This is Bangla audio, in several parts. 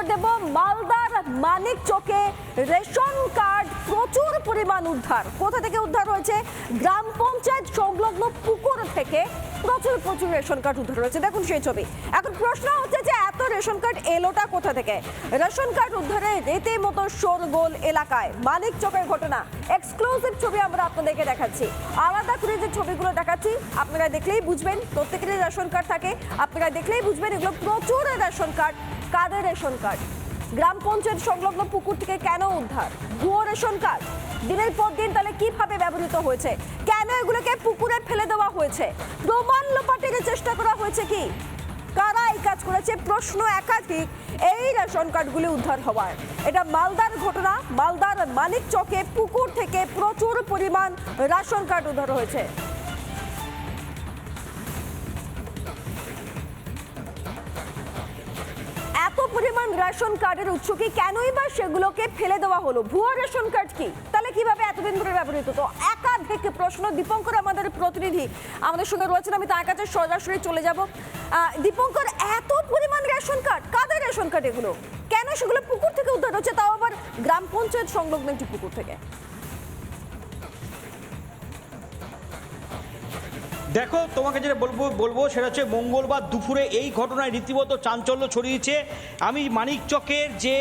নজর দেব মালদার মানিকচকে রেশন কার্ড প্রচুর পরিমাণ উদ্ধার। কোথা থেকে উদ্ধার হয়েছে? গ্রাম পঞ্চায়েত সংলগ্ন পুকুর থেকে প্রচুর রেশন কার্ড উদ্ধার হয়েছে। দেখুন সেই ছবি। এখন প্রশ্ন হচ্ছে যে এত রেশন কার্ড এলোটা কোথা থেকে? রেশন কার্ড উদ্ধারে রীতিমতো শোরগোল এলাকায়। মানিকচকের ঘটনা, এক্সক্লুসিভ ছবি আমরা আপনাদেরকে দেখাচ্ছি। আলাদা করে যে ছবিগুলো দেখাচ্ছি আপনারা দেখলেই বুঝবেন, প্রত্যেকেরই রেশন কার্ড থাকে, আপনারা দেখলেই বুঝবেন এগুলো প্রচুর রেশন কার্ড। কাদের রেশন কার্ড? গ্রাম পঞ্চায়েত সংলগ্ন পুকুর থেকে কেন উদ্ধার? ভুয়ো রেশন কার্ড দিনের পর দিন তাহলে কিভাবে ব্যবহৃত হয়েছে? কেন এগুলোকে পুকুরে ফেলে দেওয়া হয়েছে? প্রমাণ লোপাটের চেষ্টা করা হয়েছে কি? কারা এই কাজ করেছে? প্রশ্ন একাধিক এই রেশন কার্ডগুলি উদ্ধার হওয়ার। এটা মালদার ঘটনা। মালদার মানিকচকে পুকুর থেকে প্রচুর পরিমাণ রেশন কার্ড উদ্ধার হয়েছে। এত পরিমাণ রেশন কার্ডের উৎস কি? কেনই বা সেগুলোকে ফেলে দেওয়া হলো? ভুয়ো রেশন কার্ড কি? তাহলে কিভাবে এতদিন ধরে ব্যবহৃত হতো? একাধিক প্রশ্ন। দীপঙ্কর আমাদের প্রতিনিধি আমাদের সঙ্গে রয়েছেন, আমি তার কাছে সরাসরি চলে যাব। দীপঙ্কর, এত পরিমাণ রেশন কার্ড, কাদের রেশন কার্ড এগুলো? কেন সেগুলো পুকুর থেকে উদ্ধার হচ্ছে, তাও আবার গ্রাম পঞ্চায়েত সংলগ্ন একটি পুকুর থেকে? দেখো, তোমাকে যেটা বলবো সেটা হচ্ছে মঙ্গলবার দুপুরে এই ঘটনায় রীতিমতো চাঞ্চল্য ছড়িয়েছে। আমি মানিকচকের যে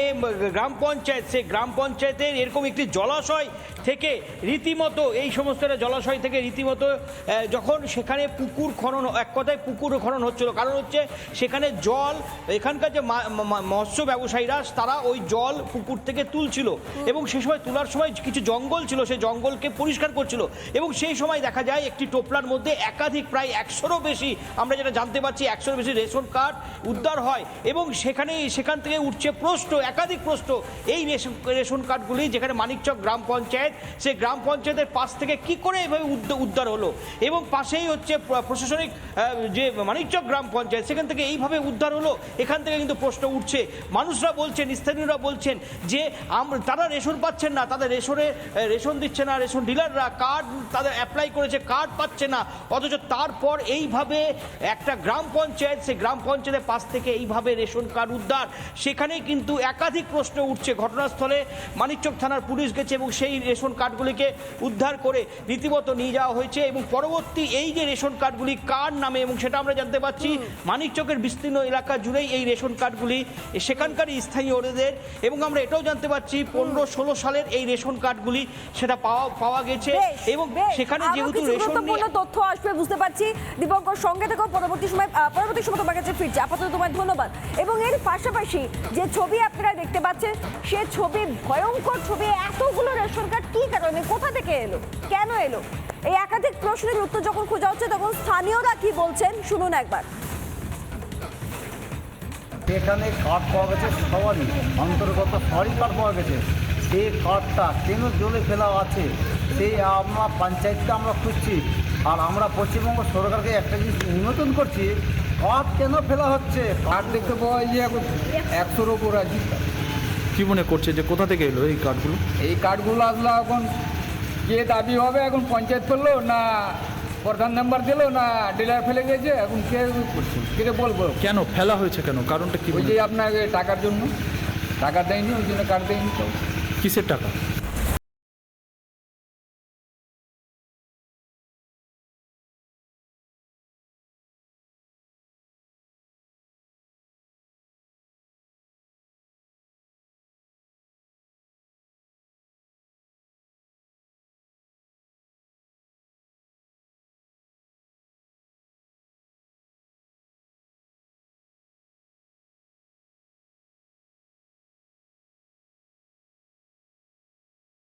গ্রাম পঞ্চায়েত, সেই গ্রাম পঞ্চায়েতের এরকম একটি জলাশয় থেকে রীতিমতো এই সমস্ত জলাশয় থেকে রীতিমতো যখন সেখানে পুকুর খনন, এক কথায় পুকুর খনন হচ্ছিল, কারণ হচ্ছে সেখানে জল, এখানকার যে মৎস্য ব্যবসায়ীরা তারা ওই জল পুকুর থেকে তুলছিল এবং সে সময় তোলার সময় কিছু জঙ্গল ছিল, সেই জঙ্গলকে পরিষ্কার করছিল এবং সেই সময় দেখা যায় একটি টোপলার মধ্যে একাধিক প্রায় 100-রও বেশি, আমরা যেটা জানতে পারছি 100-রও বেশি রেশন কার্ড উদ্ধার হয় এবং সেখান থেকে উঠছে প্রশ্ন, একাধিক প্রশ্ন। এই রেশন কার্ডগুলি যেখানে মানিকচক গ্রাম পঞ্চায়েত, সেই গ্রাম পঞ্চায়েতের পাশ থেকে কি করে এভাবে উদ্ধার হলো এবং পাশেই হচ্ছে প্রশাসনিক যে মানিকচক গ্রাম পঞ্চায়েত, সেখান থেকে এইভাবে উদ্ধার হলো। এখান থেকে কিন্তু প্রশ্ন উঠছে। মানুষরা বলছেন, স্থানীয়রা বলছেন যে তারা রেশন পাচ্ছেন না, তাদের রেশন দিচ্ছে না রেশন ডিলাররা, কার্ড তাদের অ্যাপ্লাই করেছে, কার্ড পাচ্ছে না, অথচ তারপর এইভাবে একটা গ্রাম পঞ্চায়েত, সেই গ্রাম পঞ্চায়েতের পাশ থেকে এইভাবে রেশন কার্ড উদ্ধার। সেখানেই কিন্তু একাধিক প্রশ্ন উঠছে। ঘটনাস্থলে মানিকচক থানার পুলিশ গেছে এবং সেই রেশন কার্ডগুলিকে উদ্ধার করে রীতিমতো নিয়ে যাওয়া হয়েছে এবং পরবর্তী এই যে রেশন কার্ডগুলি কার নামে, এবং সেটা আমরা জানতে পারছি মানিকচকের বিস্তীর্ণ এলাকা জুড়েই এই রেশন কার্ডগুলি সেখানকারই স্থানীয়দের, এবং আমরা এটাও জানতে পারছি 15-16 সালের এই রেশন কার্ডগুলি সেটা পাওয়া গেছে এবং সেখানে যেহেতু রেশন নিয়ে তথ্য আসবে বুঝতে পারছি। দীপঙ্কর, সঙ্গে থেকেও পরবর্তী সময় তোমার কাছে ফিরছে। আপাতত তোমায় ধন্যবাদ। এবং এর পাশাপাশি যে ছবি আপনারা দেখতে পাচ্ছেন, সে ছবি ভয়ঙ্কর ছবি। এতগুলো রেশন কার্ড কি কারণে, কোথা থেকে এলো, কেন এলো? এই একাধিক প্রশ্নের উত্তর যখন খোঁজা হচ্ছে তখন স্থানীয়রা কি বলছেন শুনুন একবার। এখানে কার্ড পাওয়া গেছে সবারই, অন্তর্গত সবারই কার্ড পাওয়া গেছে। সেই কার্ডটা কেন জলে ফেলা আছে সেই আমরা পঞ্চায়েতকে আমরা খুঁজছি। আর আমরা পশ্চিমবঙ্গ সরকারকে একটা জিনিস নিবেদন করছি, কার্ড কেন ফেলা হচ্ছে? কার্ড দেখতে পাওয়া যায় এখন 100-র ওপর আছে। কি মনে করছে যে কোথা থেকে এলো এই কার্ডগুলো? এই কার্ডগুলো আসলে এখন কে দাবি হবে, এখন পঞ্চায়েত করলো না প্রধান নাম্বার দিল না ডিলার ফেলে গেছে, এখন কে করছে, কে বলবো কেন ফেলা হয়েছে, কেন কারণটা কি? ওই যে আপনাকে টাকার জন্য টাকা দেয়নি, ওই জন্য কার্ড দেয়নি। তো কিসের টাকা?